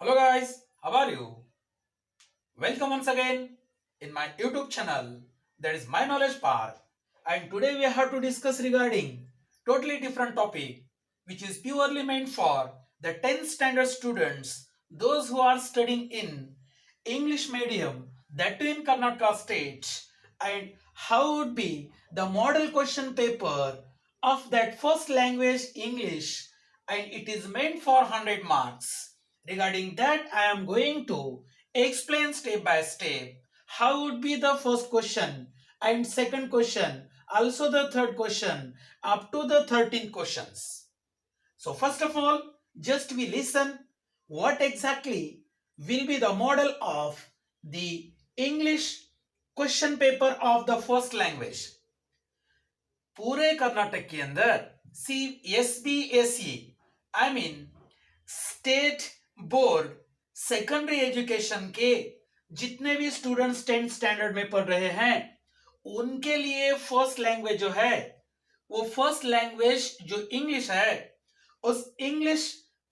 Hello guys, how are you? Welcome once again in my YouTube channel, that is My Knowledge Park, and today we have to discuss regarding totally different topic which is purely meant for the 10th standard students, those who are studying in English medium, that too in Karnataka state, and how would be the model question paper of that first language English, and it is meant for 100 marks. Regarding that, I am going to explain step by step how would be the first question and second question, also the third question, up to the 13 questions. So first of all, just we listen what exactly will be the model of the English question paper of the first language पूरे कर्नाटक के अंदर सी SBSE I mean state board secondary education के जितने भी students 10th standard में पढ़ रहे हैं उनके लिए फर्स्ट लैंग्वेज जो है वो फर्स्ट लैंग्वेज जो इंग्लिश है उस इंग्लिश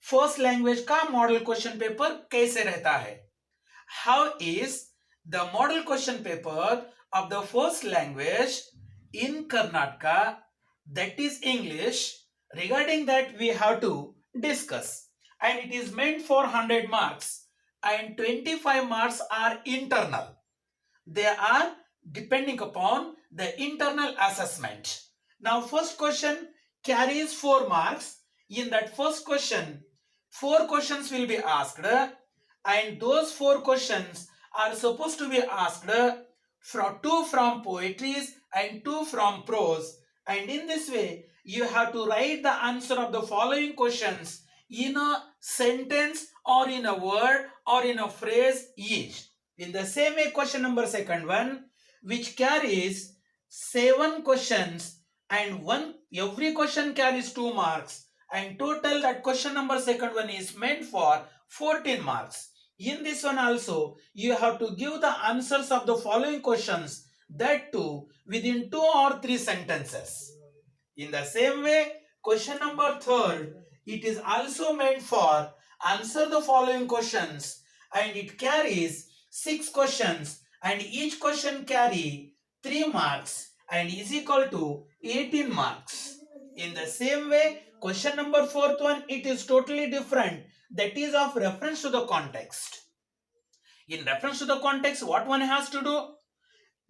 फर्स्ट लैंग्वेज का मॉडल क्वेश्चन पेपर कैसे रहता है. How is the model question paper of the first language in Karnataka, that is English. Regarding that, we have to discuss, and it is meant for 100 marks, and 25 marks are internal. They are depending upon the internal assessment. Now, first question carries 4 marks. In that first question, 4 questions will be asked, and those 4 questions are supposed to be asked from 2 from poetries and 2 from prose, and in this way you have to write the answer of the following questions in a sentence or in a word or in a phrase each. In the same way, question number second one, which carries 7 questions, and every question carries 2 marks, and total that question number second one is meant for 14 marks. In this one also, you have to give the answers of the following questions, that too within 2 or 3 sentences. In the same way, question number third, it is also meant for answer the following questions, and it carries 6 questions, and each question carry 3 marks and is equal to 18 marks. In the same way, question number fourth one, it is totally different, that is of reference to the context. In reference to the context, what one has to do?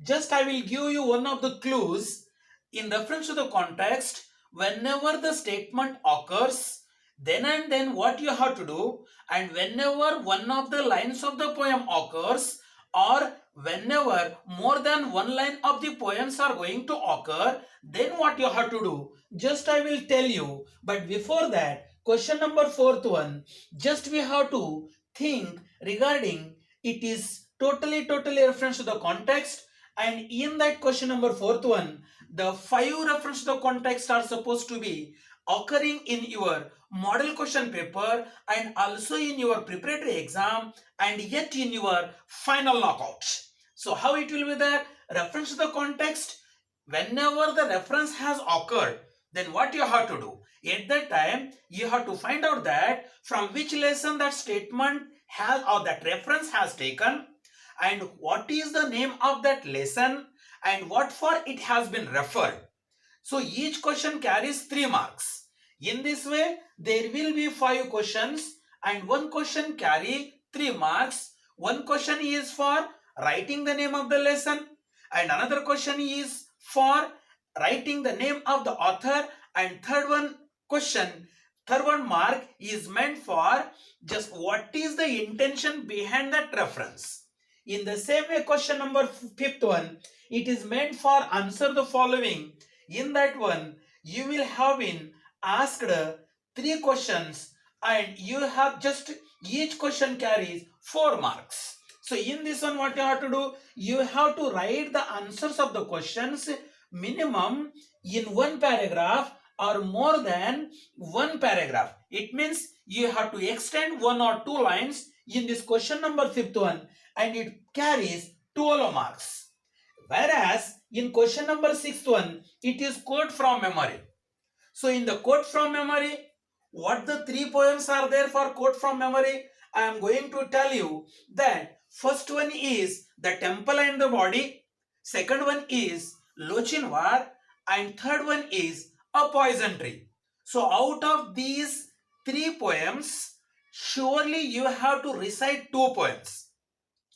Just I will give you one of the clues. In reference to the context, whenever the statement occurs, then and then what you have to do, and whenever one of the lines of the poem occurs, or whenever more than one line of the poems are going to occur, then what you have to do, just I will tell you. But before that, question number fourth one, just we have to think regarding it is totally reference to the context, and in that question number fourth one, the 5 reference to the context are supposed to be occurring in your model question paper and also in your preparatory exam and yet in your final knockout. So how it will be there? Reference to the context, whenever the reference has occurred, then what you have to do? At that time, you have to find out that from which lesson that statement has or that reference has taken, and what is the name of that lesson and what for it has been referred. So each question carries 3 marks. In this way, there will be 5 questions and one question carry 3 marks. One question is for writing the name of the lesson, and another question is for writing the name of the author, and third one mark is meant for just what is the intention behind that reference. In the same way, question number fifth one, it is meant for answer the following. In that one, you will have been asked 3 questions, and you have just each question carries 4 marks. So in this one, what you have to do, you have to write the answers of the questions minimum in 1 paragraph or more than 1 paragraph. It means you have to extend 1 or 2 lines in this question number fifth one, and it carries 12 marks. Whereas in question number sixth one, it is quote from memory. So in the quote from memory, What the 3 poems are there for quote from memory? I am going to tell you that first one is The Temple and the Body, second one is Lochinwar, and third one is A Poison Tree. So out of these 3 poems, surely you have to recite 2 poems.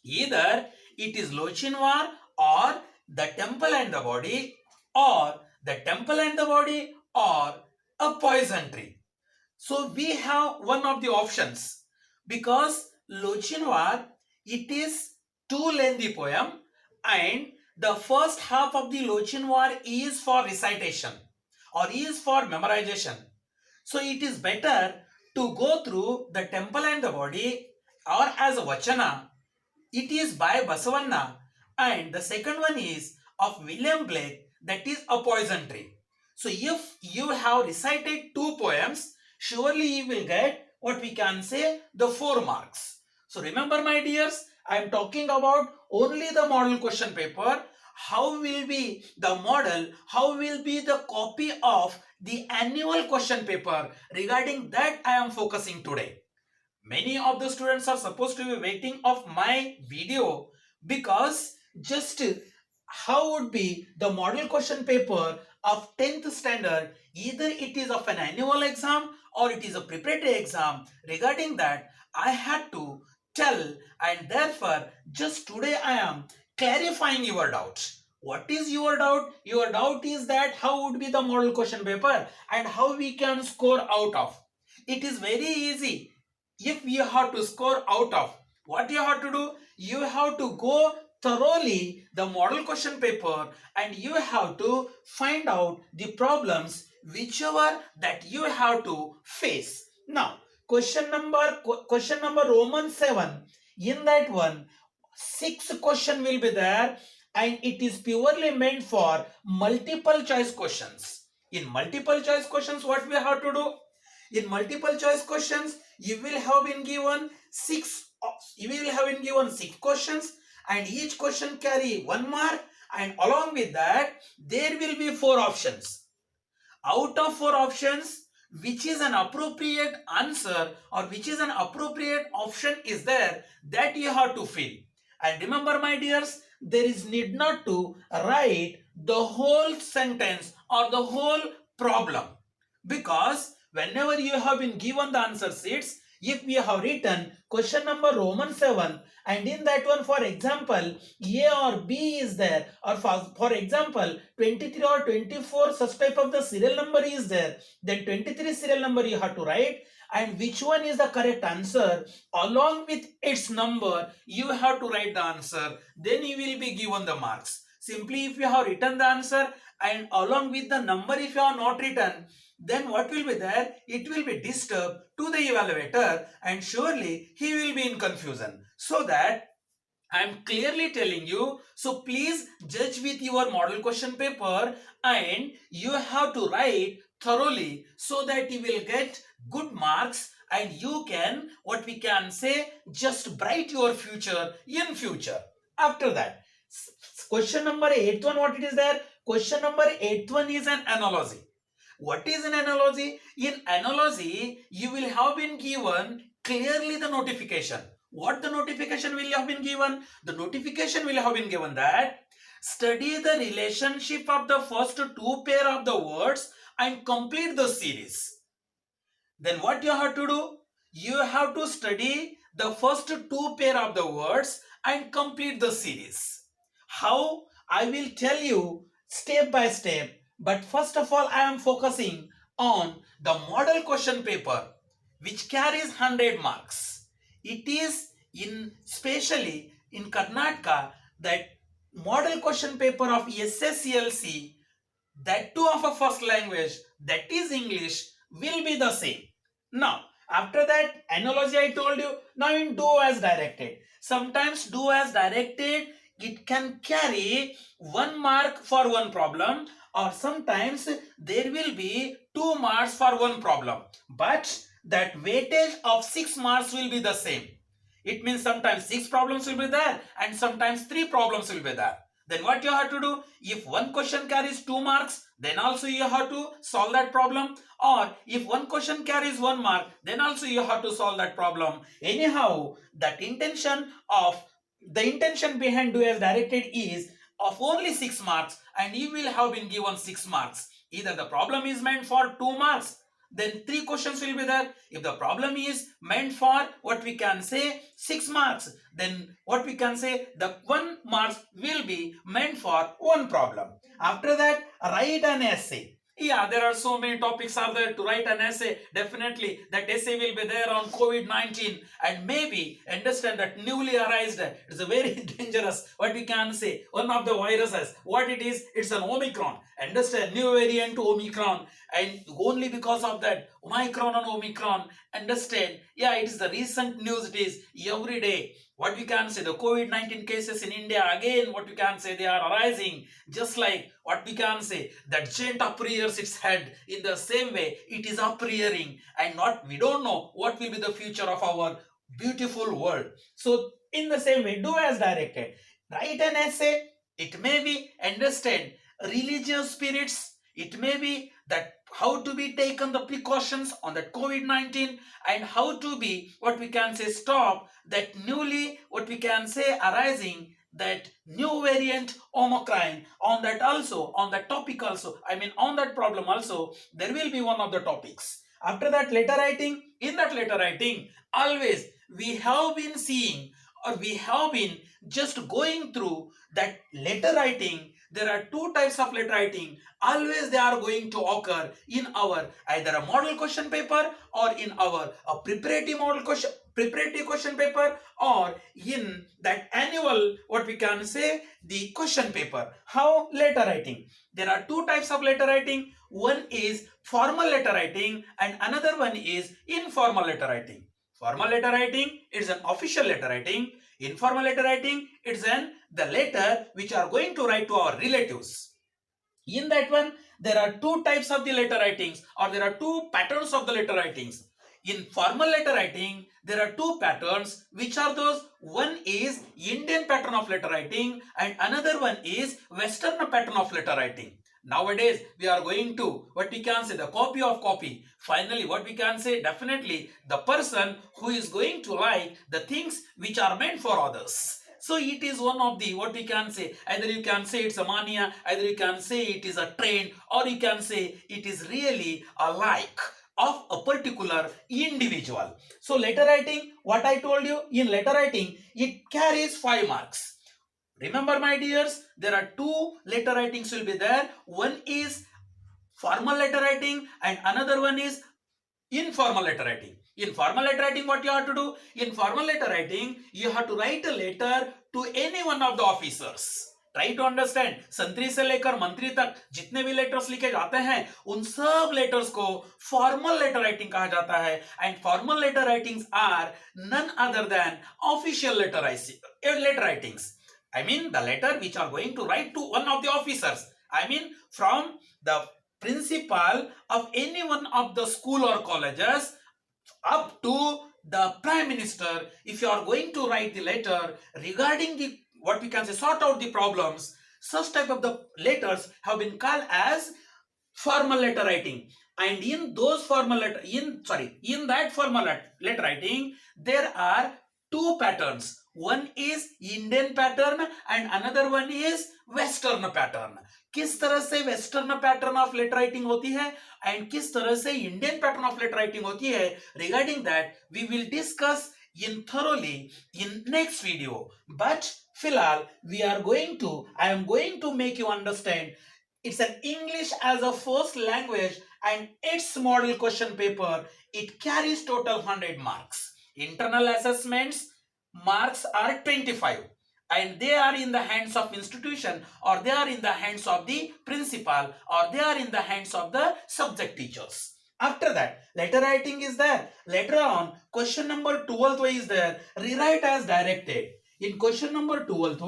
Either it is Lochinwar or The Temple and the Body, or The Temple and the Body, or A Poison Tree. So we have one of the options because Lochinwar, it is too lengthy poem, and the first half of the Lochinwar is for recitation or is for memorization. So it is better to go through The Temple and the Body or as a Vachana. It is by Basavanna, and the second one is of William Blake, that is A Poison Tree. So if you have recited 2 poems, surely you will get what we can say the 4 marks. So remember my dears, I am talking about only the model question paper. How will be the model, how will be the copy of the annual question paper, regarding that I am focusing today. Many of the students are supposed to be waiting of my video because just how would be the model question paper of 10th standard, either it is of an annual exam or it is a preparatory exam. Regarding that I had to tell, and therefore just today I am clarifying your doubts. What is your doubt? Your doubt is that how would be the model question paper and how we can score out of. It is very easy. If you have to score out of, what you have to do, you have to go thoroughly the model question paper and you have to find out the problems whichever that you have to face. Now question number Roman 7, in that one 6 question will be there, and it is purely meant for multiple choice questions. In multiple choice questions, what we have to do, in multiple choice questions you will have been given six questions, and each question carry 1 mark, and along with that there will be 4 options. Out of 4 options, which is an appropriate answer or which is an appropriate option is there, that you have to fill. And remember my dears, there is need not to write the whole sentence or the whole problem, because whenever you have been given the answer sheets, if we have written question number Roman 7, and in that one, for example, A or B is there, or for example 23 or 24 such type of the serial number is there, then 23 serial number you have to write, and which one is the correct answer, along with its number you have to write the answer, then you will be given the marks. Simply if you have written the answer and along with the number if you have not written, then what will be there, it will be disturbed to the evaluator, and surely he will be in confusion. So that I am clearly telling you, so please judge with your model question paper and you have to write thoroughly so that you will get good marks, and you can, what we can say, just bright your future in future. After that, question number 8th one, what it is there? Question number 8th one is an analogy. What is an analogy? In analogy, you will have been given clearly the notification. What the notification will have been given? The notification will have been given that study the relationship of the first 2 pair of the words and complete the series. Then what you have to do? You have to study the first 2 pair of the words and complete the series. How? I will tell you step by step. But first of all, I am focusing on the model question paper, which carries 100 marks. It is in specially in Karnataka that model question paper of SSCLC, that too of a first language, that is English, will be the same. Now, after that analogy I told you, now in do as directed. Sometimes do as directed, it can carry 1 mark for one problem, or sometimes there will be 2 marks for one problem. But that weightage of 6 marks will be the same. It means sometimes 6 problems will be there and sometimes 3 problems will be there. then what you have to do, if one question carries 2 marks, then also you have to solve that problem, or if one question carries 1 mark, then also you have to solve that problem. Anyhow, that the intention behind do as directed is of only 6 marks, and you will have been given 6 marks. Either the problem is meant for 2 marks, then 3 questions will be there. If the problem is meant for what we can say 6 marks, then what we can say the 1 marks will be meant for 1 problem. After that, write an essay. Yeah, there are so many topics are there to write an essay. Definitely that essay will be there on COVID-19, and maybe understand that newly arised, it's a very dangerous, what we can say, one of the viruses. What it is, it's an Omicron. Understand, new variant Omicron, and only because of that Omicron and Omicron, understand, yeah, it is the recent news. It is every day, what we can say, the COVID-19 cases in India, again, what we can say, they are arising, just like what we can say, that giant uprears its head. In the same way, it is uprearing, and we don't know what will be the future of our beautiful world. So in the same way, do as directed. Write an essay. It may be, understand, religious spirits. It may be that how to be taken the precautions on that COVID-19, and how to be, what we can say, stop that newly, what we can say, arising, that new variant Omicron. On that also, on that topic also, I mean on that problem also, there will be one of the topics. After that, letter writing. In that letter writing, always we have been seeing, or we have been just going through that letter writing. There are 2 types of letter writing. Always they are going to occur in our either a model question paper, or in our preparatory question paper, or in that annual, what we can say, the question paper. How letter writing? There are 2 types of letter writing. One is formal letter writing, and another one is informal letter writing. Formal letter writing is an official letter writing. Informal letter writing, it's the letter which are going to write to our relatives. In that one, there are 2 types of the letter writings, or there are 2 patterns of the letter writings. In formal letter writing, there are 2 patterns. Which are those? One is Indian pattern of letter writing, and another one is Western pattern of letter writing. Nowadays, we are going to, what we can say, the copy of copy. Finally, what we can say, definitely the person who is going to like the things which are meant for others. So it is one of the, what we can say, either you can say it's a mania, either you can say it is a trend, or you can say it is really a like of a particular individual. So letter writing, what I told you, in letter writing, it carries 5 marks. Remember, my dears, there are 2 letter writings will be there. One is formal letter writing, and another one is informal letter writing. In formal letter writing, what you have to do? In formal letter writing, you have to write a letter to any one of the officers. Try to understand, संतरी से लेकर मंत्री तक जितने भी letters लिखे जाते हैं, उन सब लेटर्स को फॉर्मल लेटर राइटिंग कहा जाता है. And formal letter writings are none other than official letter writings. I mean the letter which are going to write to one of the officers. I mean from the principal of any one of the school or colleges up to the prime minister. If you are going to write the letter regarding the, what we can say, sort out the problems, such type of the letters have been called as formal letter writing. And in those formal letter, in that formal letter writing, there are 2 patterns. One is Indian pattern and another one is Western pattern. किस तरह से western pattern of letter writing होती है and किस तरह से Indian pattern of letter writing होती है, regarding that we will discuss in thoroughly in next video. But फिलहाल we are going to, I am going to make you understand, it's an English as a first language and its model question paper. It carries total 100 marks. Internal assessments marks are 25, and they are in the hands of institution, or they are in the hands of the principal, or they are in the hands of the subject teachers. After that, letter writing is there. Later on, question number 12 is there. Rewrite as directed. In question number 12,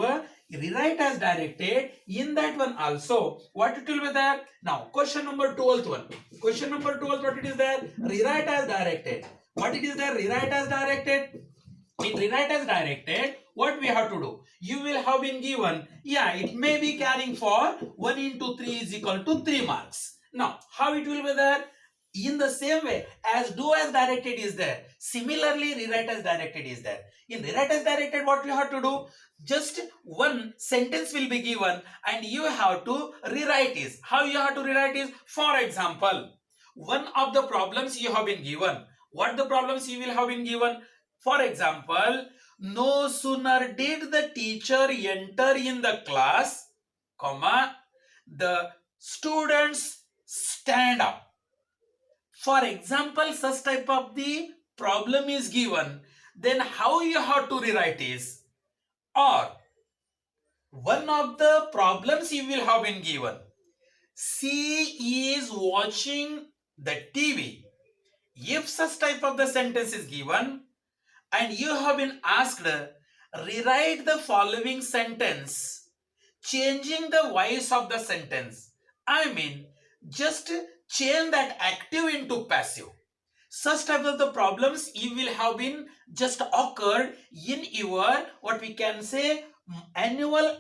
rewrite as directed. In that one also, what it will be there? Now, question number 12 one. Question number 12, what it is there? Rewrite as directed. What it is there? Rewrite as directed. In rewrite as directed, what we have to do? You will have been given, yeah, it may be carrying for 1 into 3 is equal to 3 marks. Now, how it will be there? In the same way as do as directed is there, similarly rewrite as directed is there. In rewrite as directed, what you have to do? Just one sentence will be given and you have to rewrite is. How you have to rewrite is? For example, one of the problems you have been given. What the problems you will have been given? For example, no sooner did the teacher enter in the class, comma, the students stand up. For example, such type of the problem is given, then how you have to rewrite is, or one of the problems you will have been given. She is watching the TV. If such type of the sentence is given and you have been asked, rewrite the following sentence, changing the voice of the sentence. I mean, just change that active into passive. Such type of the problems you will have been just occurred in your, what we can say, annual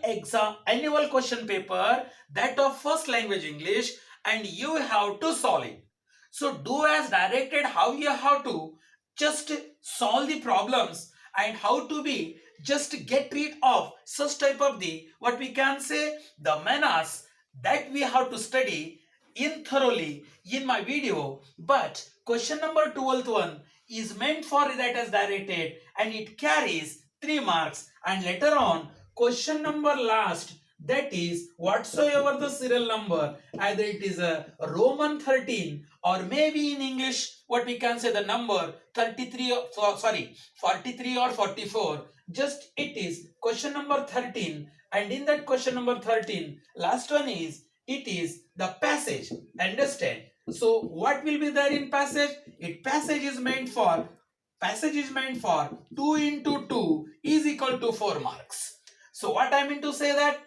question paper, that of first language English, and you have to solve it. So do as directed, how you have to just solve the problems and how to be just get rid of such type of the, what we can say, the menace that we have to study in thoroughly in my video. But question number 12th one is meant for rewrite as directed and it carries 3 marks, and later on question number last, that is whatsoever the serial number, either it is a Roman 13 or maybe in English what we can say the number 33 or 43 or 44, just it is question number 13, and in that question number 13 last one is, it is the passage. Understand? So what will be there in passage? Passage is meant for 2 into 2 is equal to 4 marks. So what I mean to say that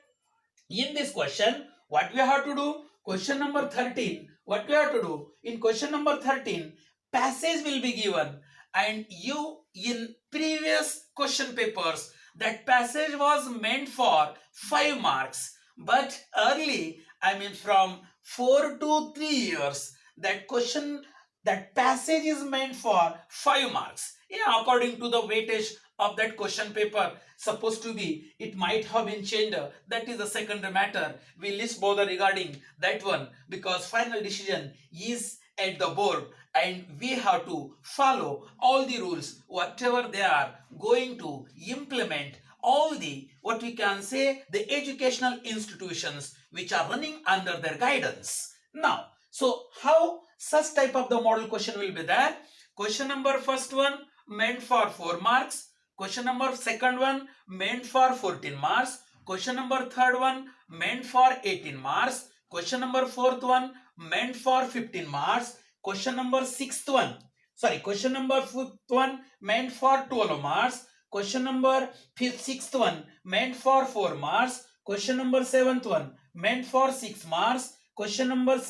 in this question, what we have to do? Question number 13, what we have to do? In question number 13, passage will be given, and you in previous question papers, that passage was meant for 5 marks, but early, I mean from 4 to 3 years, that question, that passage is meant for 5 marks. Yeah, according to the weightage of that question paper, supposed to be, it might have been changed. That is the secondary matter. We least bother regarding that one because final decision is at the board and we have to follow all the rules, whatever they are going to implement, all the, what we can say, the educational institutions which are running under their guidance. Now, so how such type of the model question will be there? Question number first one meant for 4 marks. Question number second one meant for 14 marks. Question number third one meant for 18 marks. Question number fourth one meant for 15 marks. Question number question number fifth one meant for 12 marks. Question number sixth one meant for 4 marks. Question number seventh one meant for 6 marks. Question number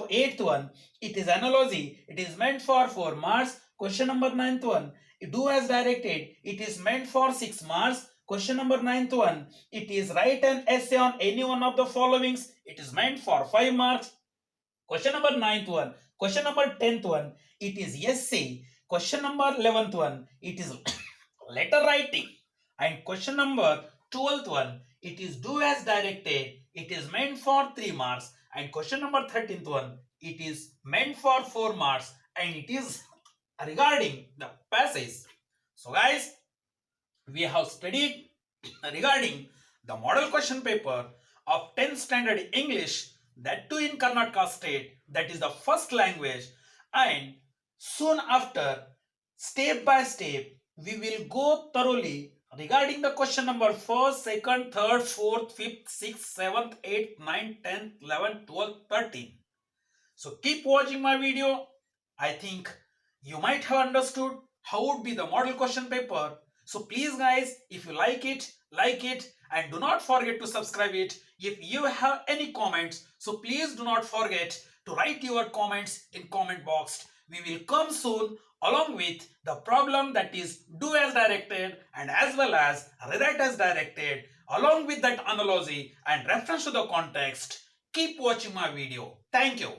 eighth one, it is analogy. It is meant for 4 marks. Question number ninth one, do as directed. It is meant for 6 marks. Question number ninth one, it is write an essay on any one of the followings. It is meant for 5 marks. Question number ninth one, question number 10th one, it is essay. Question number 11th one, it is letter writing. And question number 12th one, it is do as directed. It is meant for 3 marks. And question number 13th one, it is meant for 4 marks and it is regarding the passage. So guys, we have studied regarding the model question paper of 10th standard English, that too in Karnataka state, that is the first language, and soon after, step by step, we will go thoroughly regarding the question number 1st, 2nd, 3rd, 4th, 5th, 6th, 7th, 8th, 9th, 10th, 11th, 12th, 13th. So keep watching my video. I think you might have understood how would be the model question paper. So please guys, if you like it, and do not forget to subscribe it. If you have any comments, so please do not forget to write your comments in comment box We will come soon along with the problem that is do as directed and as well as rewrite as directed, along with that analogy and reference to the context. Keep watching my video. Thank you.